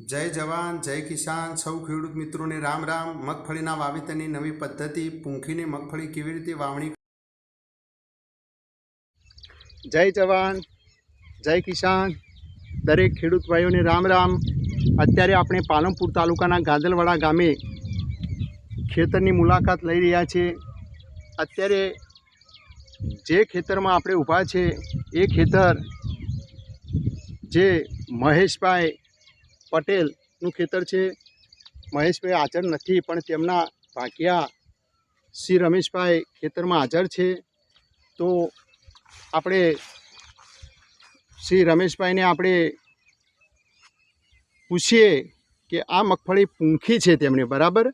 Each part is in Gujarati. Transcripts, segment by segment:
जय जवान जय किसान सौ खेडूत मित्रों ने राम राम। मगफळीना वावेतરની नवी पद्धति पूंखीने मगफળી કેવી રીતે વાવણી। जय जवान जय किसान दरेक खेडूत भाईओने राम राम। अत्यारे આપણે પાલનપુર તાલુકાના ગાદલવાડા ગામે ખેતરની મુલાકાત લઈ રહ્યા છે। અત્યારે જે ખેતરમાં આપણે ઊભા છે એ ખેતર જે મહેશભાઈ પટેલનું ખેતર છે। મહેશભાઈ હાજર નથી પણ તેમના ભાગ્યા શ્રી રમેશભાઈ ખેતરમાં હાજર છે। તો આપણે શ્રી રમેશભાઈને આપણે પૂછીએ કે આ મગફળી પૂંખી છે તેમણે, બરાબર?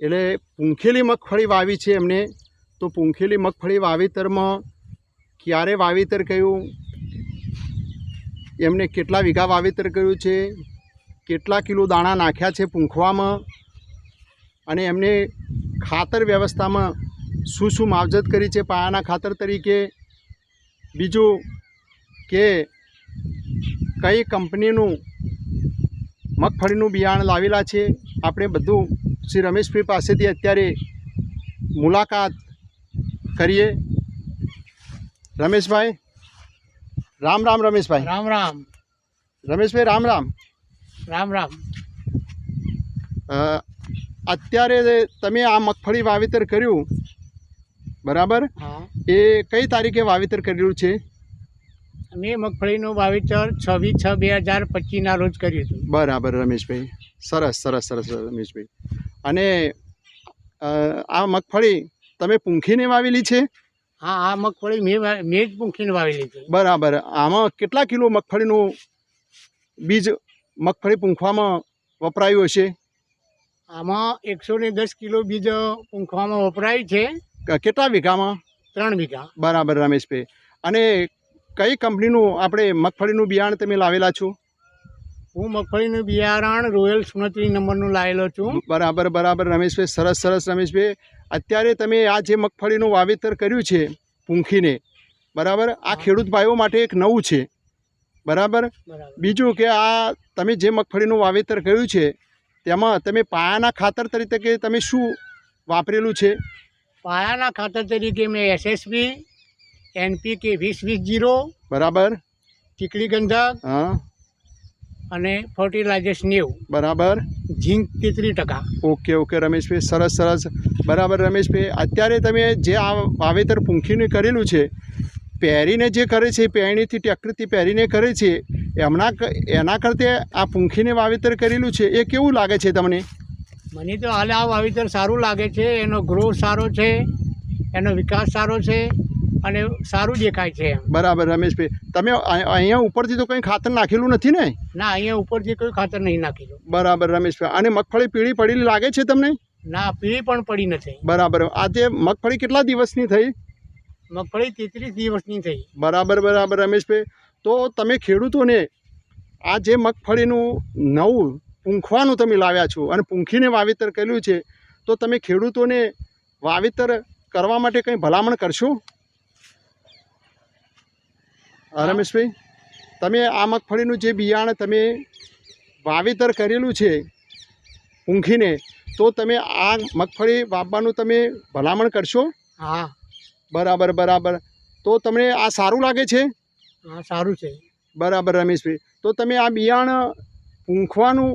એટલે પૂંખેલી મગફળી વાવી છે એમને। તો પૂંખેલી મગફળી વાવેતરમાં ક્યારે વાવેતર કર્યું, એમને કેટલા વીઘા વાવેતર કર્યું છે, કેટલા કિલો દાણા નાખ્યા છે પૂંખવામાં, અને એમને ખાતર વ્યવસ્થામાં શું શું માવજત કરી છે પાયાના ખાતર તરીકે, બીજું કે કઈ કંપનીનું મગફળીનું બિયારણ લાવેલા છે, આપણે બધું શ્રી રમેશભાઈ પાસેથી અત્યારે મુલાકાત કરીએ। રમેશભાઈ રામ રામ। રમેશભાઈ રામ રામ। રમેશભાઈ રામ રામ। રામ રામ। અત્યારે તમે આ મગફળી વાવેતર કર્યું, બરાબર? હા, એ કઈ તારીખે વાવેતર કરેલું છે? મેં મગફળીનું વાવેતર 26/6/2025 રોજ કર્યું હતું। બરાબર રમેશભાઈ, સરસ સરસ સરસ રમેશભાઈ। અને આ મગફળી તમે પૂંખીને વાવેલી છે? હા, આ મગફળી મેં જ પૂંખીને વાવેલી છે। બરાબર। આમાં કેટલા કિલો મગફળીનું બીજ મગફળી પૂંખવામાં વપરાયું હશે? આમાં 110 કિલો બીજ પૂંખવામાં વપરાય છે। કેટલા વીઘામાં? 3 વીઘા। બરાબર રમેશભાઈ। અને કઈ કંપનીનું આપણે મગફળીનું બિયારણ તમે લાવેલા છો? હું મગફળીનું બિયારણ રોયલ 67 નંબરનું લાવેલો છું। બરાબર બરાબર રમેશભાઈ, સરસ સરસ રમેશભાઈ। અત્યારે તમે આ જે મગફળીનું વાવેતર કર્યું છે પૂંખીને, બરાબર, આ ખેડૂત ભાઈઓ માટે એક નવું છે, બરાબર? બીજું કે આ તમે જે મગફળીનું વાવેતર કર્યું છે તેમાં તમે પાયાના ખાતર તરીકે તમે શું વાપરેલું છે? પાયાના ખાતર તરીકે મેં એસએસપી, NPK 20-20-0, બરાબર, ચીકડી ગંધક, હા, અને ફર્ટિલાઇઝર્સ 90, બરાબર, ઝીંક 33%। ઓકે ઓકે રમેશભાઈ, સરસ સરસ, બરાબર રમેશભાઈ। અત્યારે તમે જે આ વાવેતર પૂંખીને કરેલું છે, પહેરીને જે કરે છે, પહેણીથી ટ્રેક્ટરથી પહેરીને કરે છે, એના કરતાં આ પૂંખીને વાવેતર કરેલું છે એ કેવું લાગે છે તમને? મને તો હાલ આ વાવેતર સારું લાગે છે। એનો ગ્રોથ સારો છે, એનો વિકાસ સારો છે, અને સારું દેખાય છે। બરાબર રમેશભાઈ, તમે અહીંયા ઉપરથી તો કંઈ ખાતર નાખેલું નથી ને? ના, અહીંયા ઉપરથી કોઈ ખાતર નહીં નાખેલું। બરાબર રમેશભાઈ। અને મગફળી પીળી પડેલી લાગે છે તમને? ના, પીળી પણ પડી નથી। બરાબર। આજે મગફળી કેટલા દિવસની થઈ? મગફળી 33 દિવસની થઈ। બરાબર બરાબર રમેશભાઈ। તો તમે ખેડૂતોને આ જે મગફળીનું નવું પૂંખવાનું તમે લાવ્યા છો અને પૂંખીને વાવેતર કર્યું છે, તો તમે ખેડૂતોને વાવેતર કરવા માટે કંઈ ભલામણ કરશો? રમેશભાઈ, તમે આ મગફળીનું જે બિયારણ તમે વાવેતર કરેલું છે પૂંખીને, તો તમે આ મગફળી વાવવાનું તમે ભલામણ કરશો? હા, બરાબર બરાબર। તો તમને આ સારું લાગે છે? હા, સારું છે। બરાબર રમેશભાઈ। તો તમે આ બિયારણ પૂંખવાનું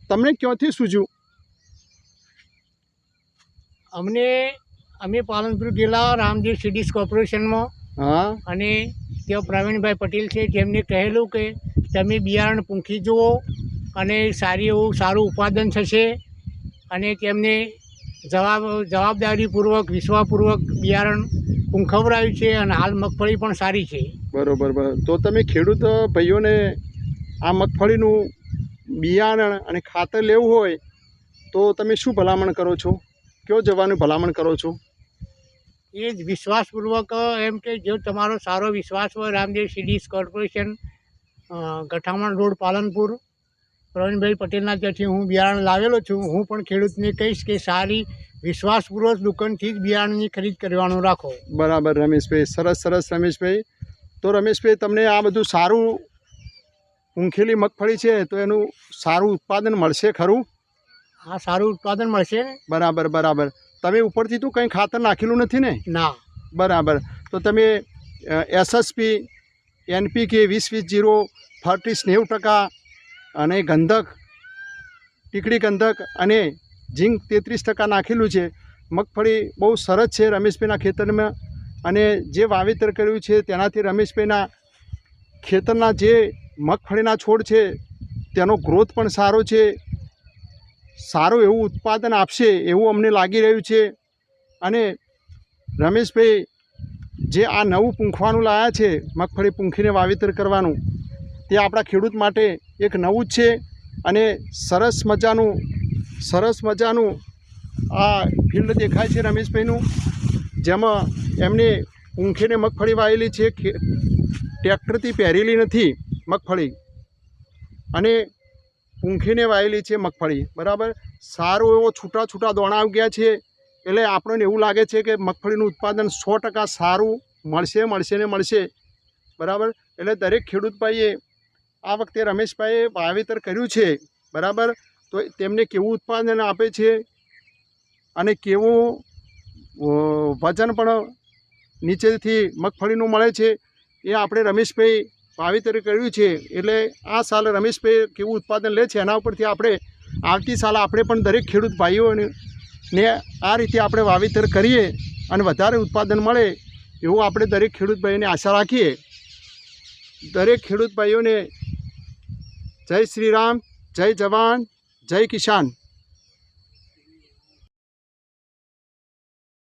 તમને ક્યાંથી સૂઝ્યું? અમે પાલનપુર ગયેલા રામદેવ સીડીસ કોર્પોરેશનમાં, હા, અને ત્યાં પ્રવીણભાઈ પટેલ છે, જેમને કહેલું કે તમે બિયારણ પૂંખી જુઓ અને સારું ઉત્પાદન થશે, અને તેમને જવાબદારીપૂર્વક વિશ્વાસપૂર્વક બિયારણ પૂંખવરાયું છે, અને હાલ મગફળી પણ સારી છે। બરાબર બરાબર। તો તમે ખેડૂત ભાઈઓને આ મગફળીનું બિયારણ અને ખાતર લેવું હોય તો તમે શું ભલામણ કરો છો? કયો જવાનું ભલામણ કરો છો? એ જ વિશ્વાસપૂર્વક, એમ કે જો તમારો સારો વિશ્વાસ હોય, રામદેવ સીડીસ કોર્પોરેશન, ગઠામણ રોડ, પાલનપુર, પ્રવીણભાઈ પટેલના ત્યાંથી હું બિયારણ લાવેલો છું। હું પણ ખેડૂતને કહીશ કે સારી વિશ્વાસપૂર્વક દુકાનથી જ બિયારણની ખરીદ કરવાનું રાખો। બરાબર રમેશભાઈ, સરસ સરસ રમેશભાઈ। તો રમેશભાઈ, તમને આ બધું સારું પૂંખેલી મગફળી છે તો એનું સારું ઉત્પાદન મળશે ખરું? આ સારું ઉત્પાદન મળશે ને? બરાબર બરાબર. તમે ઉપરથી તો કંઈ ખાતર નાખેલું નથી ને? ના. બરાબર. તો તમે SSP, NPK 20-20-0, ફર્ટીસ 90% અને ગંધક, ટીકડી ગંધક અને ઝીંક 33% નાખેલું છે. મગફળી બહુ સરસ છે રમેશભાઈના ખેતરમાં. અને જે વાવેતર કર્યું છે તેનાથી રમેશભાઈના ખેતરના જે મગફળીના છોડ છે તેનો ગ્રોથ પણ સારો છે, સારું એવું ઉત્પાદન આપશે એવું અમને લાગી રહ્યું છે. અને રમેશભાઈ જે આ નવું પૂંખવાનું લાવ્યા છે, મગફળી પૂંખીને વાવેતર કરવાનું, તે આપણા ખેડૂત માટે એક નવું જ છે. અને સરસ મજાનું આ ફિલ્ડ દેખાય છે રમેશભાઈનું, જેમાં એમને પૂંખીને મગફળી વાવેલી છે, ટ્રેક્ટરથી પહેરેલી નથી મગફળી, અને પૂંખીને વાવેલી છે મગફળી. બરાબર. સારો એવો છૂટા દોણા આવી ગયા છે. એટલે આપણને એવું લાગે છે કે મગફળીનું ઉત્પાદન 100% સારું મળશે. બરાબર. એટલે દરેક ખેડૂત ભાઈએ આ વખતે રમેશભાઈએ વાવેતર કર્યું છે. બરાબર. તો તેમને કેવું ઉત્પાદન આપે છે અને કેવું વજન પણ નીચેથી મગફળીનું મળે છે એ આપણે રમેશભાઈ વાવેતર કર્યું છે. એટલે આ સાલ રમેશભાઈ કેવું ઉત્પાદન લે છે એના ઉપરથી આપણે આવતી સાલ આપણે પણ દરેક ખેડૂત ભાઈઓને આ રીતે આપણે વાવેતર કરીએ અને વધારે ઉત્પાદન મળે એવું આપણે દરેક ખેડૂત ભાઈઓને આશા રાખીએ. દરેક ખેડૂત ભાઈઓને જય શ્રી રામ, જય જવાન, જય કિસાન.